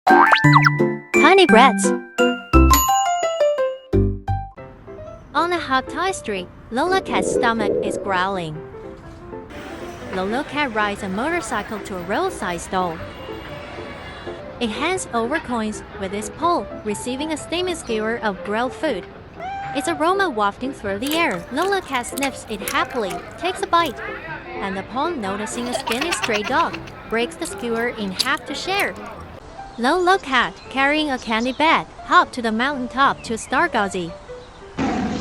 Tiny brats. On a hot Thai street, Lolo cat's stomach is growling. Lolo cat rides a motorcycle to a roadside stall. It hands over coins with its paw, receiving a steaming skewer of grilled food. Its aroma wafting through the air. Lolo cat sniffs it happily, takes a bite, and upon noticing a skinny stray dog, breaks the skewer in half to share. Lolo cat, carrying a candy bag, hopped to the mountaintop to stargazy.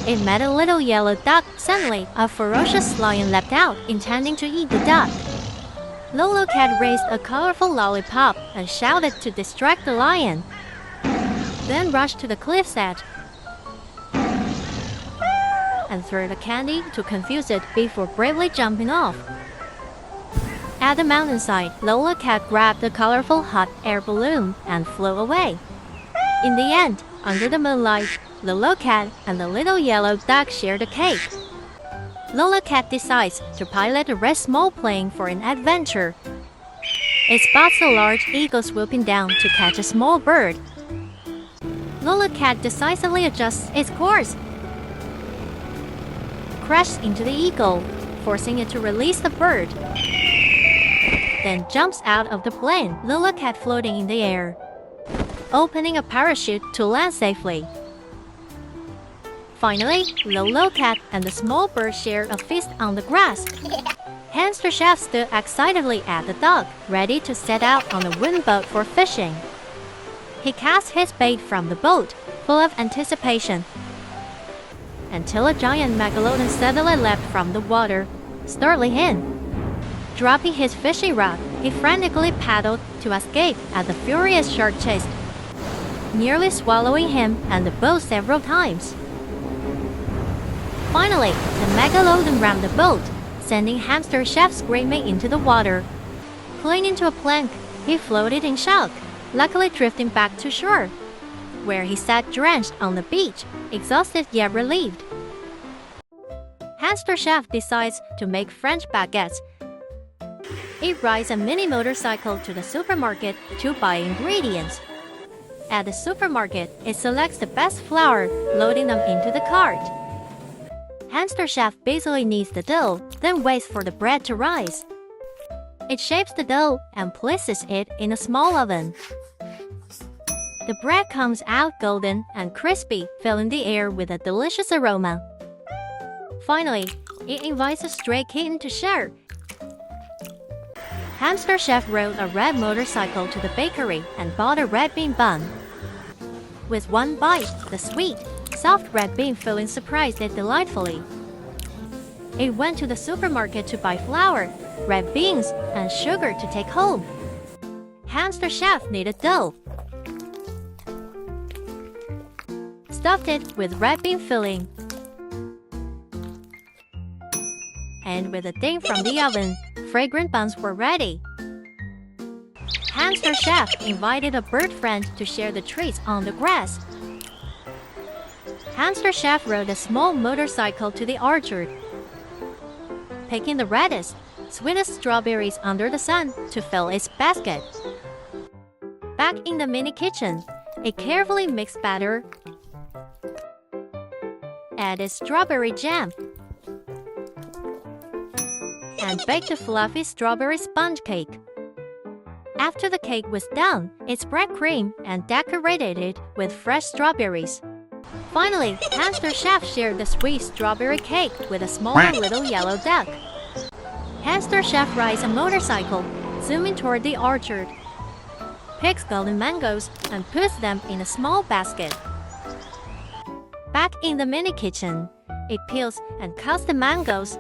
It met a little yellow duck. Suddenly, a ferocious lion leapt out, intending to eat the duck. Lolo cat raised a colorful lollipop and shouted to distract the lion, then rushed to the cliff's edge and threw the candy to confuse it before bravely jumping off. At the mountainside, Lolo cat grabbed a colorful hot air balloon and flew away. In the end, under the moonlight, Lolo cat and the little yellow duck shared a cake. Lolo cat decides to pilot a red small plane for an adventure. It spots a large eagle swooping down to catch a small bird. Lolo cat decisively adjusts its course, crashes into the eagle, forcing it to release the bird, then jumps out of the plane. Lolo cat floating in the air, opening a parachute to land safely. Finally, Lolo cat and the small bird share a feast on the grass. Hamster chef stood excitedly at the dock, ready to set out on a wooden boat for fishing. He cast his bait from the boat, full of anticipation, until a giant megalodon suddenly leapt from the water, startling him. Dropping his fishing rod, he frantically paddled to escape as the furious shark chased, nearly swallowing him and the boat several times. Finally, the megalodon rammed the boat, sending Hamster chef screaming into the water. Clinging to a plank, he floated in shock, luckily drifting back to shore, where he sat drenched on the beach, exhausted yet relieved. Hamster chef decides to make French baguettes. It rides a mini motorcycle to the supermarket to buy ingredients. At the supermarket, it selects the best flour, loading them into the cart. Hamster chef busily kneads the dough, then waits for the bread to rise. It shapes the dough and places it in a small oven. The bread comes out golden and crispy, filling the air with a delicious aroma. Finally, it invites a stray kitten to share. Hamster chef rode a red motorcycle to the bakery and bought a red bean bun. With one bite, the sweet, soft red bean filling surprised it delightfully. It went to the supermarket to buy flour, red beans, and sugar to take home. Hamster chef kneaded dough, stuffed it with red bean filling, and with a ding from the oven, fragrant buns were ready. Hamster chef invited a bird friend to share the treats on the grass. Hamster chef rode a small motorcycle to the orchard, picking the reddest, sweetest strawberries under the sun to fill its basket. Back in the mini kitchen, it carefully mixed batter, added strawberry jam, and baked a fluffy strawberry sponge cake. After the cake was done, it spread cream and decorated it with fresh strawberries. Finally, Hamster chef shared the sweet strawberry cake with a small little yellow duck. Hamster chef rides a motorcycle, zooming toward the orchard, picks golden mangoes and puts them in a small basket. Back in the mini kitchen, it peels and cuts the mangoes,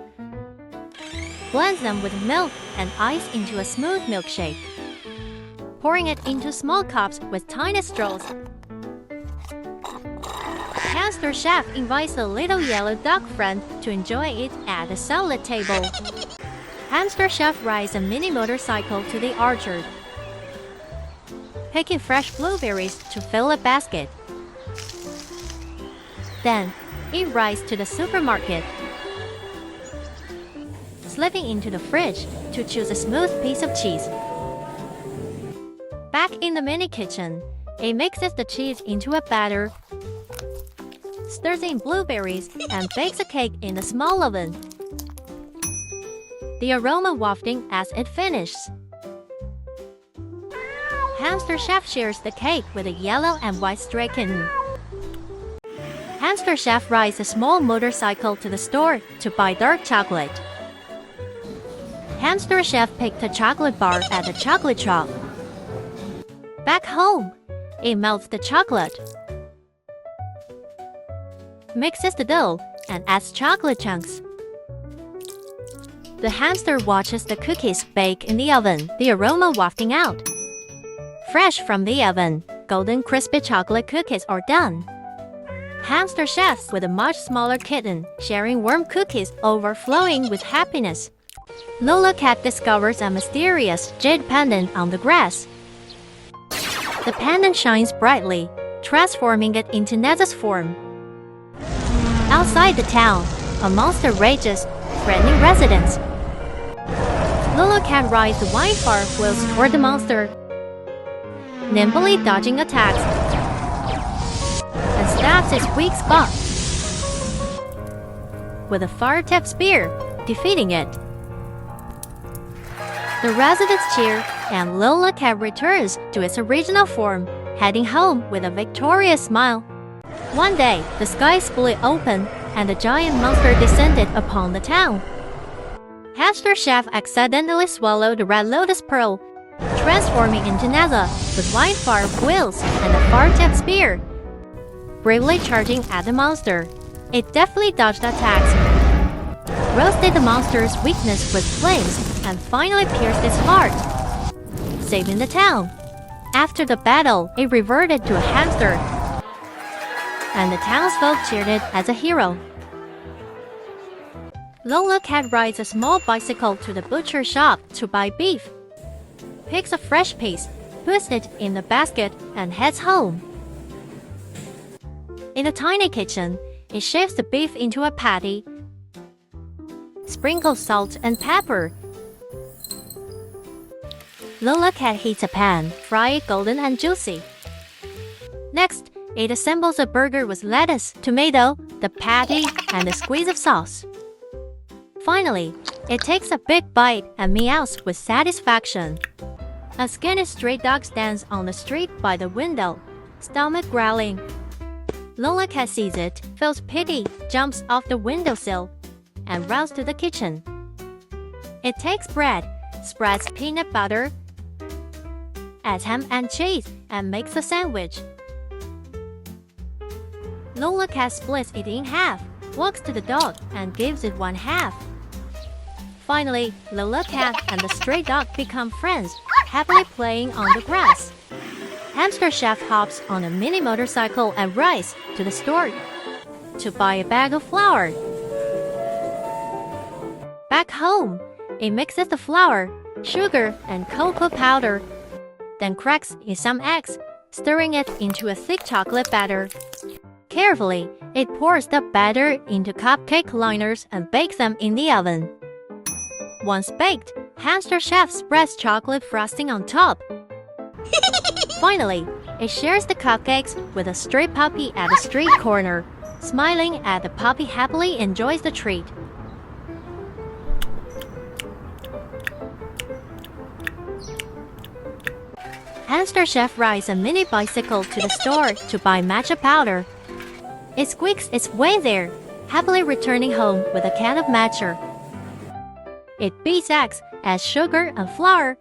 blends them with milk and ice into a smooth milkshake, pouring it into small cups with tiny straws. Hamster chef invites the little yellow duck friend to enjoy it at the salad table. Hamster chef rides a mini motorcycle to the orchard, picking fresh blueberries to fill a basket. Then, it rides to the supermarket, slipping into the fridge to choose a smooth piece of cheese. Back Back in the mini kitchen, it mixes the cheese into a batter, stirs in blueberries, and bakes a cake in a small oven. The aroma wafting as it finishes. Hamster Chef shares the cake with a yellow and white stray kitten. Hamster Chef rides a small motorcycle to the store to buy dark chocolate. Hamster Chef picked a chocolate bar at the chocolate shop. Back home, it melts the chocolate, mixes the dough, and adds chocolate chunks. The hamster watches the cookies bake in the oven, the aroma wafting out. Fresh from the oven, golden crispy chocolate cookies are done. Hamster Chefs with a much smaller kitten, sharing warm cookies overflowing with happiness. Lolo cat discovers a mysterious jade pendant on the grass. The pendant shines brightly, transforming it into Neza's form. Outside the town, a monster rages, threatening residents. Lolo cat rides the wine fire wheels toward the monster, nimbly dodging attacks, and stabs its weak spot with a fire-tipped spear, defeating it. The residents cheer, and Lolo cat returns to its original form, heading home with a victorious smile. One day, the sky split open, and a giant monster descended upon the town. Hamster Chef accidentally swallowed the red lotus pearl, transforming into Neza with wine fire wheels and a fire-tipped spear. Bravely charging at the monster, it deftly dodged attacks, roasted the monster's weakness with flames, and finally pierced its heart, saving the town. After the battle, it reverted to a hamster, and the townsfolk cheered it as a hero. Lolo cat rides a small bicycle to the butcher shop to buy beef, picks a fresh piece, puts it in the basket, and heads home. In a tiny kitchen, it shapes the beef into a patty, sprinkles salt and pepper. Lolo cat heats a pan, fry it golden and juicy. Next, it assembles a burger with lettuce, tomato, the patty, and a squeeze of sauce. Finally, it takes a big bite and meows with satisfaction. A skinny stray dog stands on the street by the window, stomach growling. Lolo cat sees it, feels pity, jumps off the windowsill, and runs to the kitchen. It takes bread, spreads peanut butter, adds ham and cheese, and makes a sandwich. Lolo cat splits it in half, walks to the dog, and gives it one half. Finally, Lolo cat and the stray dog become friends, happily playing on the grass. Hamster Chef hops on a mini motorcycle and rides to the store to buy a bag of flour. Back home, it mixes the flour, sugar, and cocoa powder, then cracks in some eggs, stirring it into a thick chocolate batter. Carefully, it pours the batter into cupcake liners and bakes them in the oven. Once baked, Hamster Chef spreads chocolate frosting on top. Finally, it shares the cupcakes with a stray puppy at a street corner, smiling as the puppy happily enjoys the treat. Hamster Chef rides a mini bicycle to the store to buy matcha powder. It squeaks its way there, happily returning home with a can of matcha. It beats eggs, adds sugar and flour,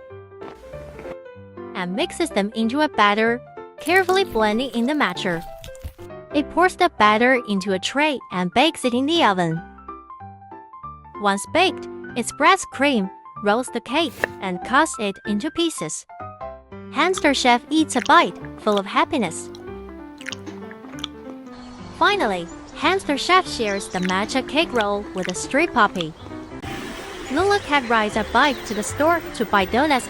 and mixes them into a batter, carefully blending in the matcha. It pours the batter into a tray and bakes it in the oven. Once baked, it spreads cream, rolls the cake, and cuts it into pieces. Hamster Chef eats a bite, full of happiness. Finally, Hamster Chef shares the matcha cake roll with a stray puppy. Lolo cat rides a bike to the store to buy donuts,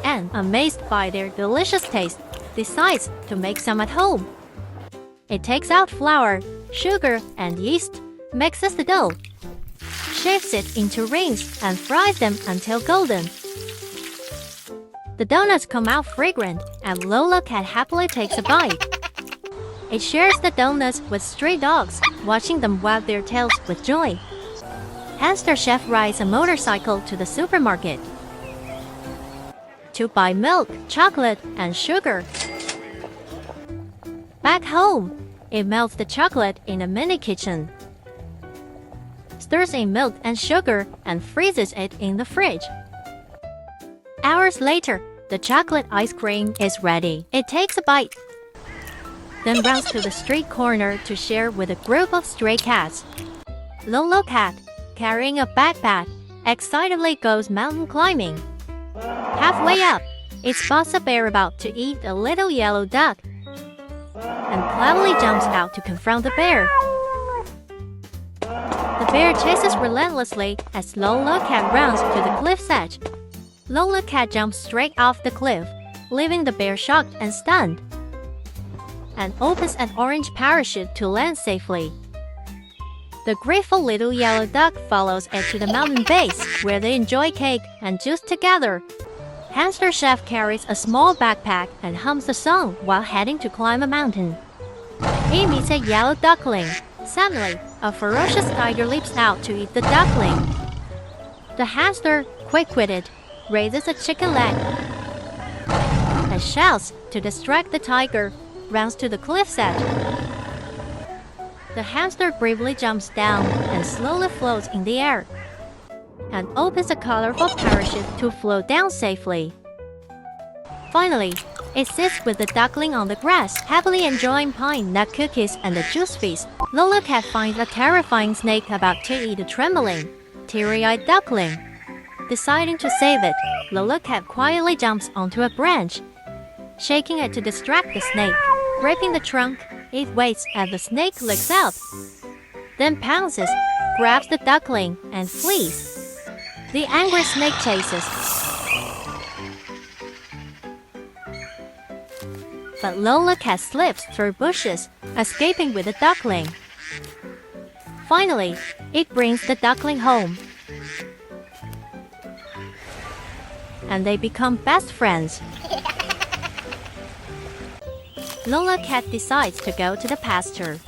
and, amazed by their delicious taste, decides to make some at home. It takes out flour, sugar, and yeast, mixes the dough, shapes it into rings, and fries them until golden. The donuts come out fragrant, and Lolo cat happily takes a bite. It shares the donuts with stray dogs, watching them wag their tails with joy. Hamster chef rides a motorcycle to the supermarket to buy milk, chocolate, and sugar. Back home, it melts the chocolate in a mini kitchen, stirs in milk and sugar, and freezes it in the fridge. Hours later, the chocolate ice cream is ready. It takes a bite, then runs to the street corner to share with a group of stray cats. Lolo cat, carrying a backpack, excitedly goes mountain climbing. Halfway up, it spots a bear about to eat a little yellow duck, and cleverly jumps out to confront the bear. The bear chases relentlessly as Lolo cat runs to the cliff's edge. Lolo cat jumps straight off the cliff, leaving the bear shocked and stunned, and opens an orange parachute to land safely. The grateful little yellow duck follows it to the mountain base, where they enjoy cake and juice together. Hamster chef carries a small backpack and hums a song while heading to climb a mountain. He meets a yellow duckling. Suddenly, a ferocious tiger leaps out to eat the duckling. The hamster, quick-witted, raises a chicken leg and shouts to distract the tiger, runs to the cliff's edge. The hamster bravely jumps down and slowly floats in the air, and opens a colorful parachute to float down safely. Finally, it sits with the duckling on the grass, happily enjoying pine nut cookies and the juice feast. Lolo cat finds a terrifying snake about to eat a trembling, teary-eyed duckling. Deciding to save it, Lolo cat quietly jumps onto a branch, shaking it to distract the snake. Gripping the trunk, it waits as the snake licks out, then pounces, grabs the duckling, and flees. The angry snake chases, but Lolo cat slips through bushes, escaping with the duckling. Finally, it brings the duckling home, and they become best friends. Lolo cat decides to go to the pasture.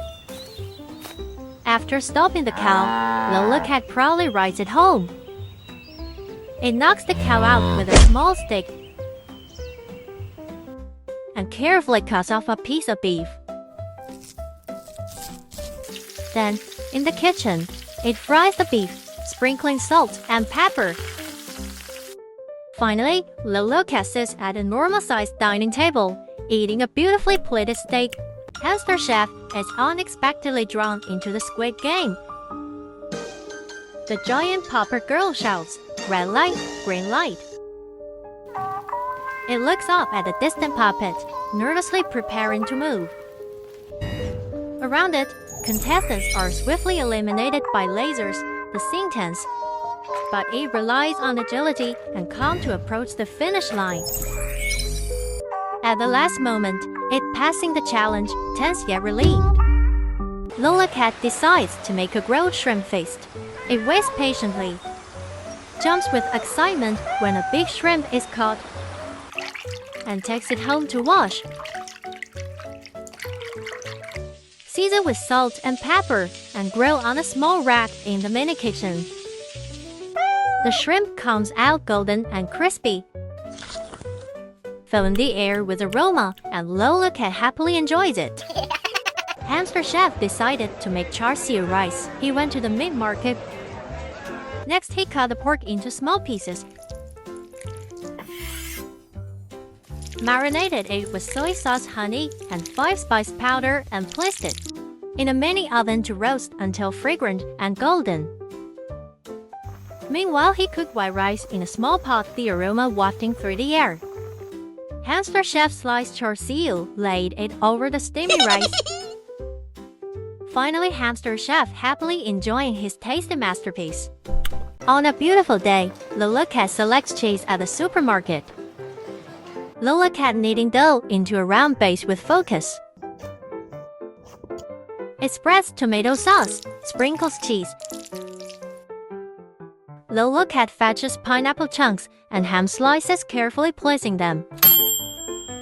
After stopping the cow, Lolo cat proudly rides it home. It knocks the cow out with a small stick and carefully cuts off a piece of beef. Then, in the kitchen, it fries the beef, sprinkling salt and pepper. Finally, Lolo cat sits at a normal-sized dining table, eating a beautifully plated steak. Hamster chef is unexpectedly drawn into the squid game. The giant popper girl shouts, "Red light, green light." It looks up at the distant puppet, nervously preparing to move. Around it, contestants are swiftly eliminated by lasers, the scene tense, but it relies on agility and calm to approach the finish line. At the last moment, it passing the challenge, tense yet relieved. Lolo cat decides to make a grilled shrimp feast. It waits patiently, jumps with excitement when a big shrimp is caught, and takes it home to wash. Season with salt and pepper and grill on a small rack in the mini kitchen. The shrimp comes out golden and crispy, filling the air with aroma, and Lolo cat happily enjoys it. Hamster chef decided to make char siu rice. He went to the meat market. Next, he cut the pork into small pieces, marinated it with soy sauce, honey, and 5-spice powder, and placed it in a mini oven to roast until fragrant and golden. Meanwhile, he cooked white rice in a small pot, the aroma wafting through the air. Hamster chef sliced char siu, laid it over the steamy rice. Finally, hamster chef happily enjoying his tasty masterpiece. On a beautiful day, Lolo cat selects cheese at the supermarket. Lolo cat kneading dough into a round base with focus. It spreads tomato sauce, sprinkles cheese, Lolo cat fetches pineapple chunks and ham slices, carefully placing them.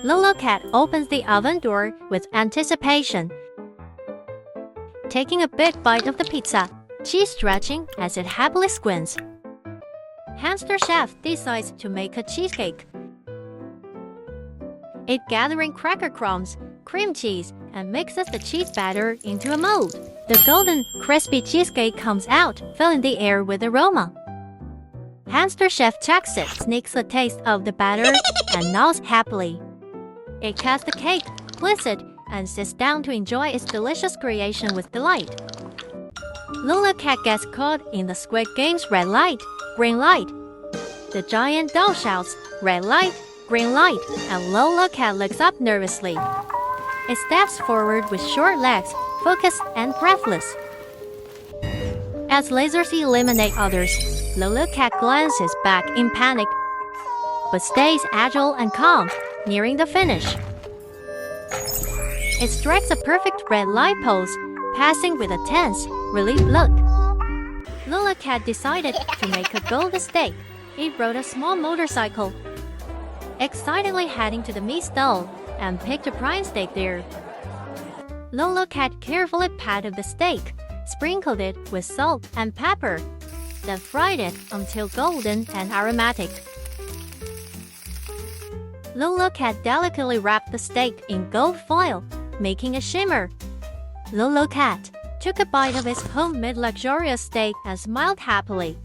Lolo cat opens the oven door with anticipation, taking a big bite of the pizza, cheese stretching as it happily squints. Hamster chef decides to make a cheesecake. It gathering cracker crumbs, cream cheese, and mixes the cheese batter into a mold. The golden, crispy cheesecake comes out, filling the air with aroma. Hamster chef checks it, sneaks a taste of the batter, and nods happily. It cuts the cake, splits it, and sits down to enjoy its delicious creation with delight. Lolo cat gets caught in the Squid Game's red light, green light. The giant doll shouts, "Red light, green light," and Lolo cat looks up nervously. It steps forward with short legs, focused and breathless. As lasers eliminate others, Lolo cat glances back in panic, but stays agile and calm, nearing the finish. It strikes a perfect red light pose, passing with a tense, relieved look. Lolo cat decided to make a golden steak. It rode a small motorcycle, excitedly heading to the meat stall, and picked a prime steak there. Lolo cat carefully patted the steak, sprinkled it with salt and pepper, then fried it until golden and aromatic. Lolo cat delicately wrapped the steak in gold foil, making a shimmer. Lolo cat took a bite of his homemade luxurious steak and smiled happily.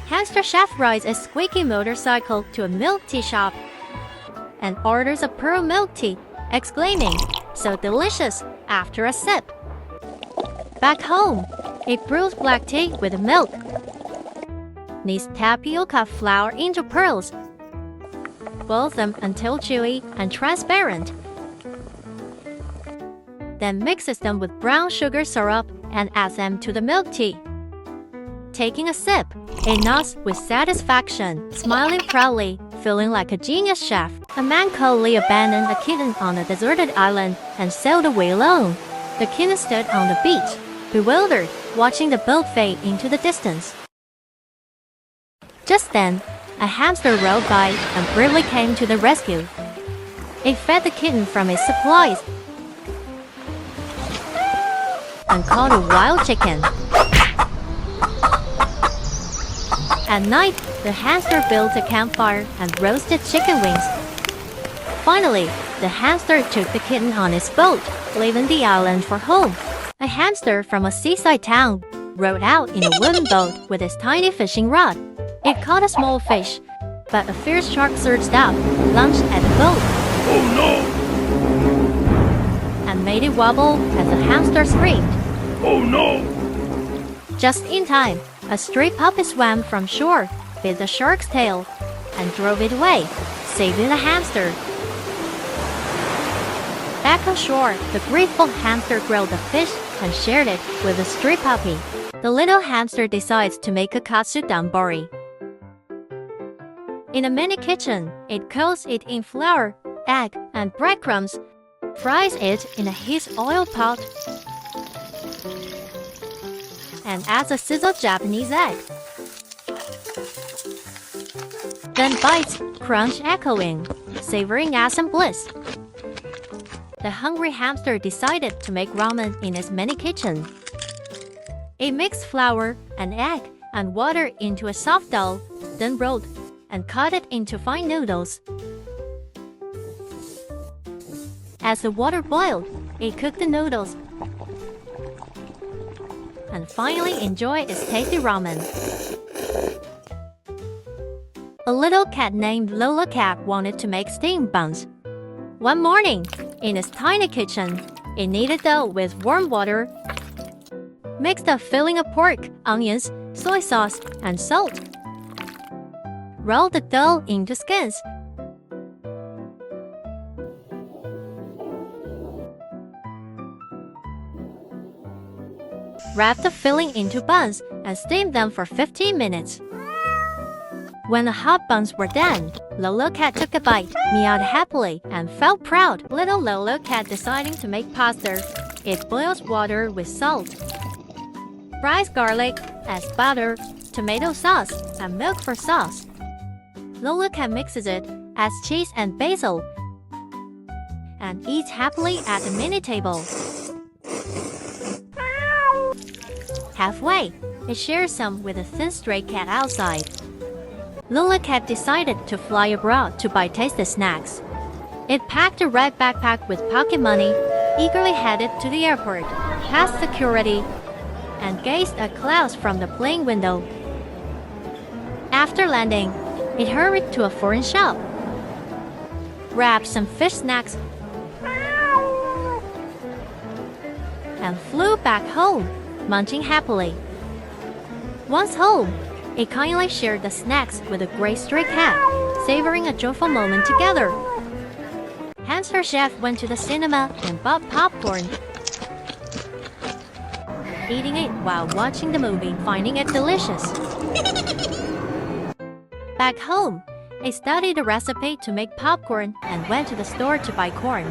Hamster chef rides a squeaky motorcycle to a milk tea shop and orders a pearl milk tea, exclaiming, "So delicious," after a sip. Back home, it brews black tea with milk, kneads tapioca flour into pearls, boils them until chewy and transparent, then mixes them with brown sugar syrup and adds them to the milk tea. Taking a sip, it nods with satisfaction, smiling proudly, feeling like a genius chef. A man called Lee abandoned a kitten on a deserted island and sailed away alone. The kitten stood on the beach, bewildered, watching the boat fade into the distance. Just then, a hamster rode by and bravely came to the rescue. It fed the kitten from its supplies and caught a wild chicken. At night, the hamster built a campfire and roasted chicken wings. Finally, the hamster took the kitten on its boat, leaving the island for home. A hamster from a seaside town rowed out in a wooden boat with its tiny fishing rod. It caught a small fish, but a fierce shark surged up, lunged at the boat. Oh no! And made it wobble as the hamster screamed. Oh no! Just in time, a stray puppy swam from shore, bit the shark's tail, and drove it away, saving the hamster. Back on shore, the grateful hamster grilled the fish and shared it with the stray puppy. The little hamster decides to make a katsu danbori. In a mini kitchen, it coats it in flour, egg, and breadcrumbs, fries it in a heat oil pot, and adds a sizzled Japanese egg. Then bites, crunch echoing, savoring awesome bliss. The hungry hamster decided to make ramen in its mini kitchen. It mixed flour and egg and water into a soft dough, then rolled and cut it into fine noodles. As the water boiled, it cooked the noodles and finally enjoyed its tasty ramen. A little cat named Lolo cat wanted to make steamed buns. One morning, in its tiny kitchen, it kneaded dough with warm water, mixed a filling of pork, onions, soy sauce, and salt. Rolled the dough into skins. Wrapped the filling into buns and steamed them for 15 minutes. When the hot buns were done, Lolo cat took a bite, meowed happily, and felt proud. Little Lolo cat deciding to make pasta. It boils water with salt, fries garlic, adds butter, tomato sauce, and milk for sauce. Lolo cat mixes it, adds cheese and basil, and eats happily at the mini table. Halfway, it shares some with a thin stray cat outside. Lolo cat decided to fly abroad to buy tasty snacks. It packed a red backpack with pocket money, eagerly headed to the airport, past security, and gazed at clouds from the plane window. After landing, it hurried to a foreign shop, grabbed some fish snacks, and flew back home, munching happily. Once home, it kindly shared the snacks with a gray stray cat, savoring a joyful moment together. Hamster chef went to the cinema and bought popcorn, eating it while watching the movie, finding it delicious. Back home, it studied a recipe to make popcorn and went to the store to buy corn.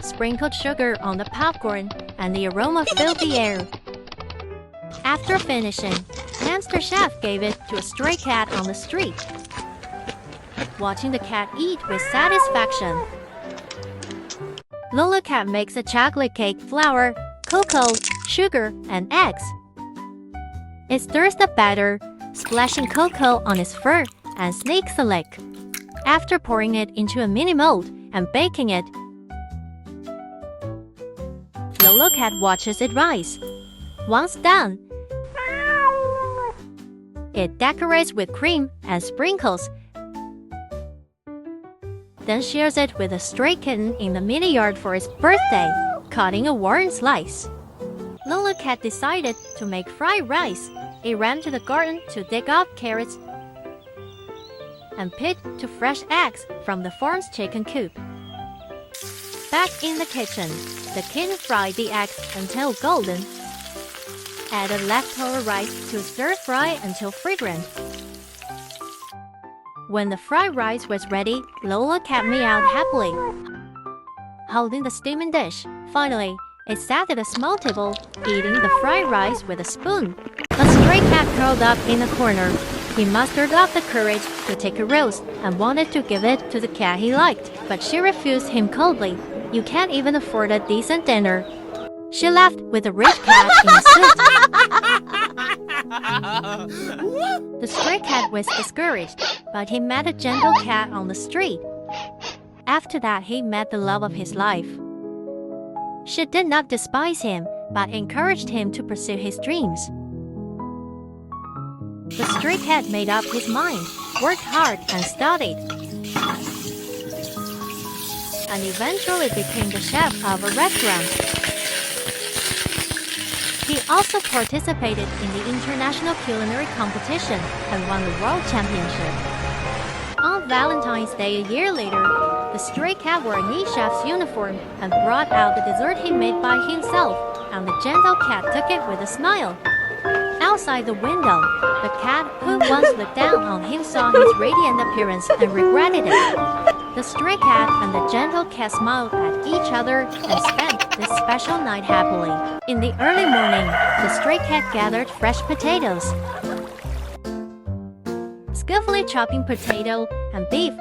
Sprinkled sugar on the popcorn, and the aroma filled the air. After finishing, Hamster chef gave it to a stray cat on the street, watching the cat eat with satisfaction. Lolo cat makes a chocolate cake, flour, cocoa, sugar, and eggs. It stirs the batter, splashing cocoa on its fur, and sneaks a lick. After pouring it into a mini mold and baking it, Lolo cat watches it rise. Once done, it decorates with cream and sprinkles, then shares it with a stray kitten in the mini yard for its birthday, cutting a warm slice. Lolo cat decided to make fried rice. It ran to the garden to dig up carrots and picked two fresh eggs from the farm's chicken coop. Back in the kitchen, the kitten fried the eggs until golden. Added leftover rice to stir fry until fragrant. When the fried rice was ready, Lolo cat meowed happily, holding the steaming dish. Finally, it sat at a small table, eating the fried rice with a spoon. A stray cat curled up in a corner. He mustered up the courage to take a roast and wanted to give it to the cat he liked, but she refused him coldly. "You can't even afford a decent dinner." She left with a rich cat in a suit. The stray cat was discouraged, but he met a gentle cat on the street. After that, he met the love of his life. She did not despise him, but encouraged him to pursue his dreams. The stray cat made up his mind, worked hard, and studied, and eventually became the chef of a restaurant. He also participated in the international culinary competition and won the world championship. On Valentine's Day a year later, the stray cat wore a neat chef's uniform and brought out the dessert he made by himself, and the gentle cat took it with a smile. Outside the window, the cat who once looked down on him saw his radiant appearance and regretted it. The stray cat and the gentle cat smiled at each other and spent this special night happily. In the early morning, the stray cat gathered fresh potatoes, skillfully chopping potato and beef.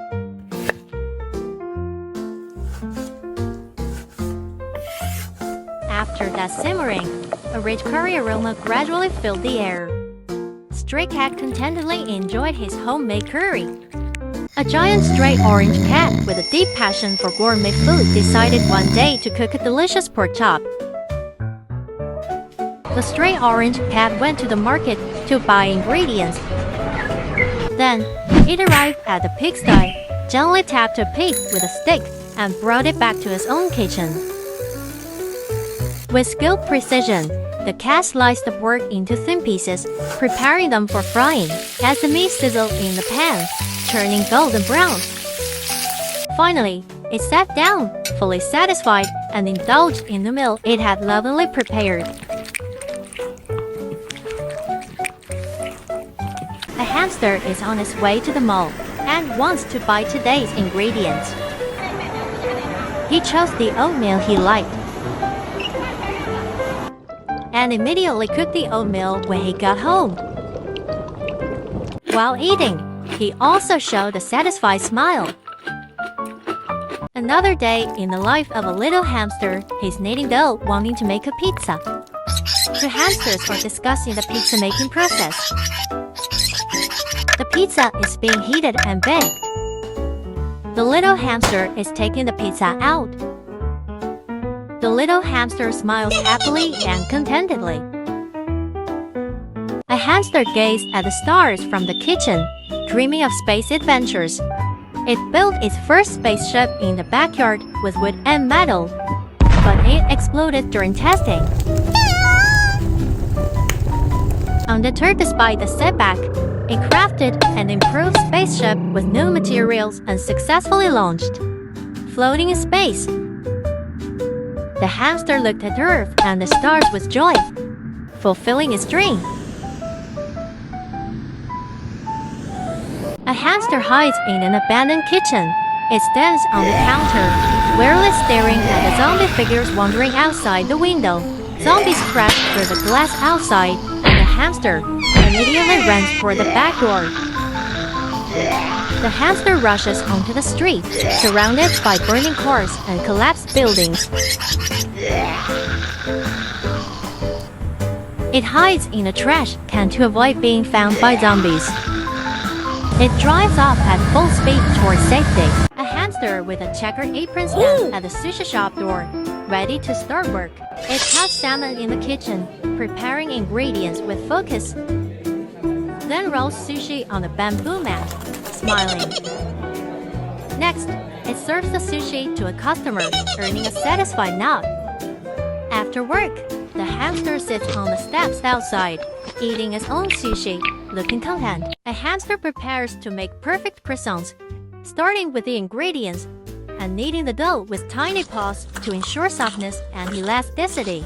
After that simmering, a rich curry aroma gradually filled the air. Stray cat contentedly enjoyed his homemade curry. A giant stray orange cat with a deep passion for gourmet food decided one day to cook a delicious pork chop. The stray orange cat went to the market to buy ingredients. Then, it arrived at the pigsty, gently tapped a pig with a stick, and brought it back to his own kitchen. With skilled precision, the cat sliced the pork into thin pieces, preparing them for frying, as the meat sizzled in the pan, turning golden brown. Finally, it sat down, fully satisfied, and indulged in the meal it had lovingly prepared. A hamster is on his way to the mall and wants to buy today's ingredients. He chose the oatmeal he liked. and immediately cooked the oatmeal when he got home. While eating, he also showed a satisfied smile. Another day in the life of a little hamster, he's kneading dough wanting to make a pizza. The hamsters are discussing the pizza making process. The pizza is being heated and baked. The little hamster is taking the pizza out. The little hamster smiles happily and contentedly. A hamster gazed at the stars from the kitchen, dreaming of space adventures. It built its first spaceship in the backyard with wood and metal, but it exploded during testing. Undeterred despite the setback, it crafted an improved spaceship with new materials and successfully launched, floating in space. The hamster looked at Earth and the stars with joy, fulfilling its dream. A hamster hides in an abandoned kitchen. It stands on the counter, warily staring at the zombie figures wandering outside the window. Zombies crash through the glass outside, and the hamster immediately runs for the back door. The hamster rushes onto the street, surrounded by burning cars and collapsed buildings. It hides in a trash can to avoid being found by zombies. It drives off at full speed towards safety. A hamster with a checkered apron stands at the sushi shop door, ready to start work. It cuts salmon in the kitchen, preparing ingredients with focus. Then rolls sushi on a bamboo mat, smiling. Next, it serves the sushi to a customer, earning a satisfied nod. After work, the hamster sits on the steps outside, eating its own sushi, looking content. A hamster prepares to make perfect croissants, starting with the ingredients and kneading the dough with tiny paws to ensure softness and elasticity.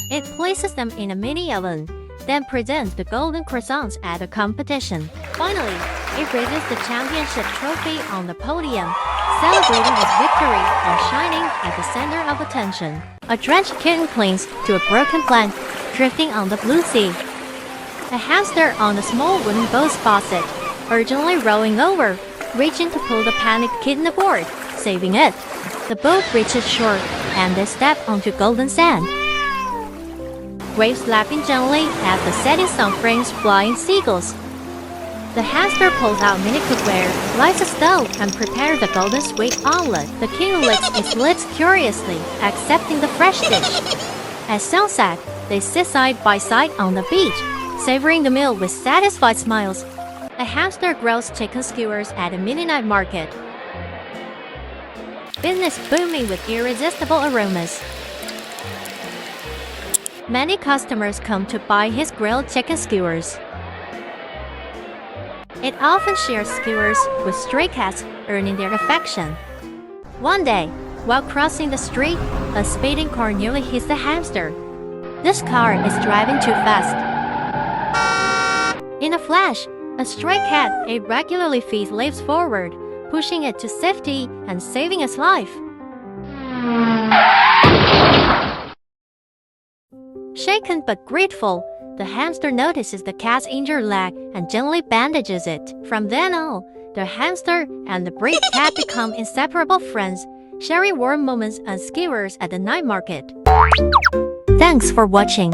It places them in a mini oven, then presents the golden croissants at a competition. Finally, it raises the championship trophy on the podium, celebrating its victory and shining at the center of attention. A drenched kitten clings to a broken plank, drifting on the blue sea. A hamster on a small wooden boat spots it, urgently rowing over, reaching to pull the panicked kitten aboard, saving it. The boat reaches shore, and they step onto golden sand. Waves lapping gently as the setting sun frames flying seagulls. The hamster pulls out mini cookware, lights a stove, and prepares a golden sweet omelet. The king licks its lips curiously, accepting the fresh dish. At sunset, they sit side by side on the beach, savoring the meal with satisfied smiles. A hamster grills chicken skewers at a mini night market. Business booming with irresistible aromas. Many customers come to buy his grilled chicken skewers. It often shares skewers with stray cats, earning their affection. One day, while crossing the street, a speeding car nearly hits the hamster. This car is driving too fast. In a flash, a stray cat it regularly feeds leaps forward, pushing it to safety and saving its life. Shaken but grateful, the hamster notices the cat's injured leg and gently bandages it. From then on, the hamster and the brave cat become inseparable friends, sharing warm moments and skewers at the night market. Thanks for watching.